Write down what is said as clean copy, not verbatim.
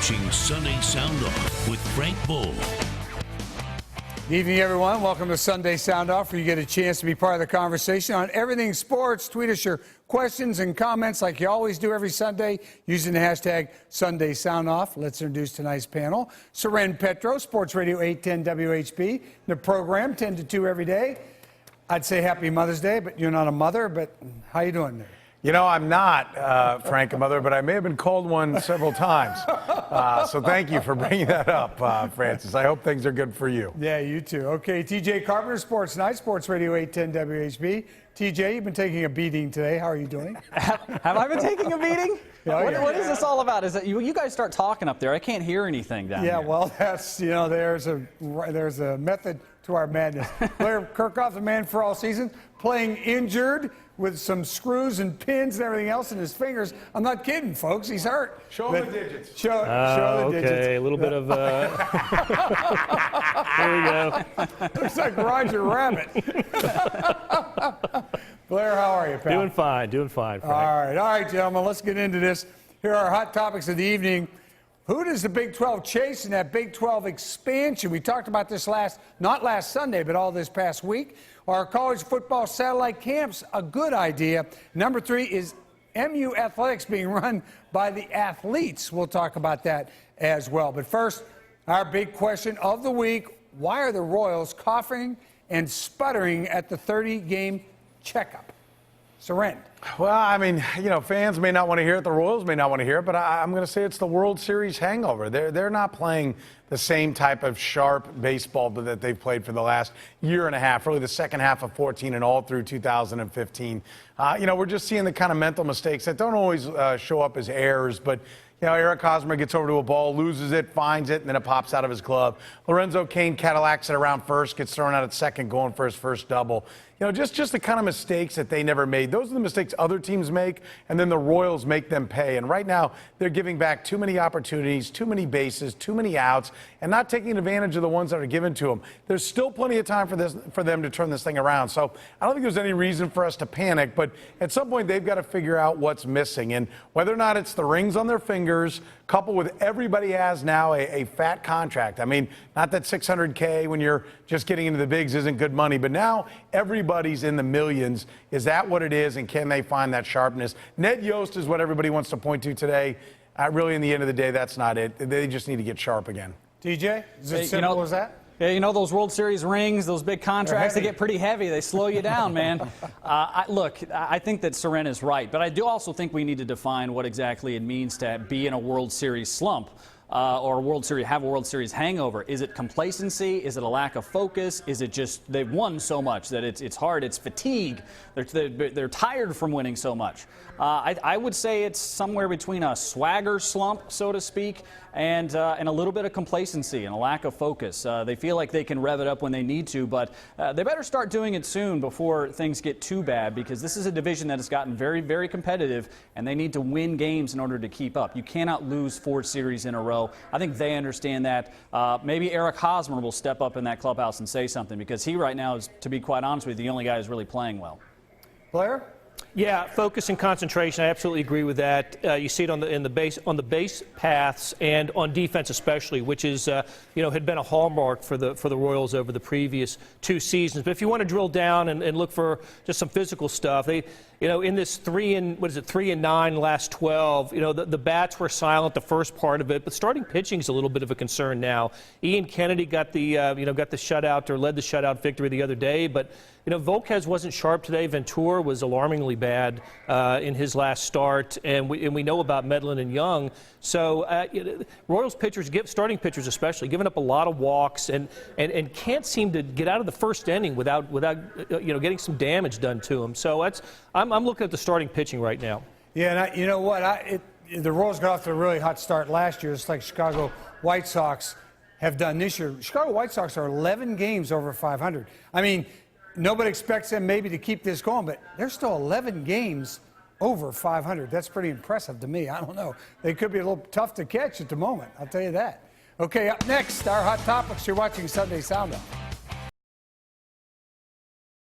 watching Sunday Sound Off with Frank Boal. Good evening, everyone. Welcome to Sunday Sound Off, where you get a chance to be part of the conversation on everything sports. Tweet us your questions and comments like you always do every Sunday using the hashtag Sunday Sound Off. Let's introduce tonight's panel. Soren Petro, Sports Radio 810 WHB. The program 10 to 2 every day. I'd say Happy Mother's Day, but you're not a mother. But how you doing there? You know, I'm not, Frank, a mother, but I may have been called one several times. So thank you for bringing that up, Francis. I hope things are good for you. Yeah, you too. Okay, TJ Carpenter, Sports Night, Sports Radio 810 WHB. TJ, you've been taking a beating today. How are you doing? Have I been taking a beating? Oh, yeah. What is this all about? Is that you guys start talking up there? I can't hear anything down here. Yeah, well, that's, there's a method to our madness. Blair Kirchhoff, the man for all seasons, playing injured with some screws and pins and everything else in his fingers. I'm not kidding, folks. He's hurt. Show him the digits. Show the digits. Okay, a little bit of. There we go. Looks like Roger Rabbit. Blair, how are you, pal? Doing fine, Frank. All right, gentlemen, let's get into this. Here are our hot topics of the evening. Who does the Big 12 chase in that Big 12 expansion? We talked about this not last Sunday, but all this past week. Are college football satellite camps a good idea? Number 3 is MU athletics being run by the athletes. We'll talk about that as well. But first, our big question of the week: why are the Royals coughing and sputtering at the 30-game checkup? Soren. Well, I mean, fans may not want to hear it. The Royals may not want to hear it, but I'm going to say it's the World Series hangover. They're not playing the same type of sharp baseball that they've played for the last year and a half, really the second half of 14 and all through 2015. We're just seeing the kind of mental mistakes that don't always show up as errors, but Eric Hosmer gets over to a ball, loses it, finds it, and then it pops out of his glove. Lorenzo Cain Cadillacs it around first, gets thrown out at second, going for his first double. Just the kind of mistakes that they never made. Those are the mistakes other teams make, and then the Royals make them pay. And right now, they're giving back too many opportunities, too many bases, too many outs, and not taking advantage of the ones that are given to them. There's still plenty of time for them to turn this thing around. So I don't think there's any reason for us to panic, but at some point, they've got to figure out what's missing. And whether or not it's the rings on their fingers, coupled with everybody has now a fat contract. I mean, not that $600K when you're just getting into the bigs isn't good money, but now everybody's in the millions. Is that what it is, and can they find that sharpness? Ned Yost is what everybody wants to point to today. Really, in the end of the day, that's not it. They just need to get sharp again. TJ, is it simple as that? Yeah, those World Series rings, those big contracts, they get pretty heavy. They slow you down, man. I think that Soren is right, but I do also think we need to define what exactly it means to be in a World Series slump. Or have a World Series hangover. Is it complacency? Is it a lack of focus? Is it just they've won so much that it's hard? It's fatigue. They're tired from winning so much. I would say it's somewhere between a swagger slump, so to speak, and a little bit of complacency and a lack of focus. They feel like they can rev it up when they need to, but they better start doing it soon before things get too bad, because this is a division that has gotten very, very competitive, and they need to win games in order to keep up. You cannot lose 4 series in a row. I think they understand that. Maybe Eric Hosmer will step up in that clubhouse and say something, because he right now is, to be quite honest with you, the only guy who's really playing well. Blair? Yeah, focus and concentration. I absolutely agree with that. You see it on the base paths and on defense especially, which is had been a hallmark for the Royals over the previous 2 seasons. But if you want to drill down and look for just some physical stuff, they in this 3 and 9 last 12, the bats were silent the first part of it, but starting pitching is a little bit of a concern now. Ian Kennedy got the shutout, or led the shutout victory the other day, but Volquez wasn't sharp today. Ventura was alarmingly bad in his last start, and we know about Medlin and Young. So Royals pitchers, starting pitchers especially, giving up a lot of walks and can't seem to get out of the first inning without getting some damage done to them. So I'm looking at the starting pitching right now. Yeah, and you know what? The Royals got off to a really hot start last year. It's like Chicago White Sox have done this year. Chicago White Sox are 11 games over 500. I mean, nobody expects them maybe to keep this going, but they're still 11 games over 500. That's pretty impressive to me. I don't know. They could be a little tough to catch at the moment. I'll tell you that. Okay, up next, our hot topics. You're watching Sunday Sound Off.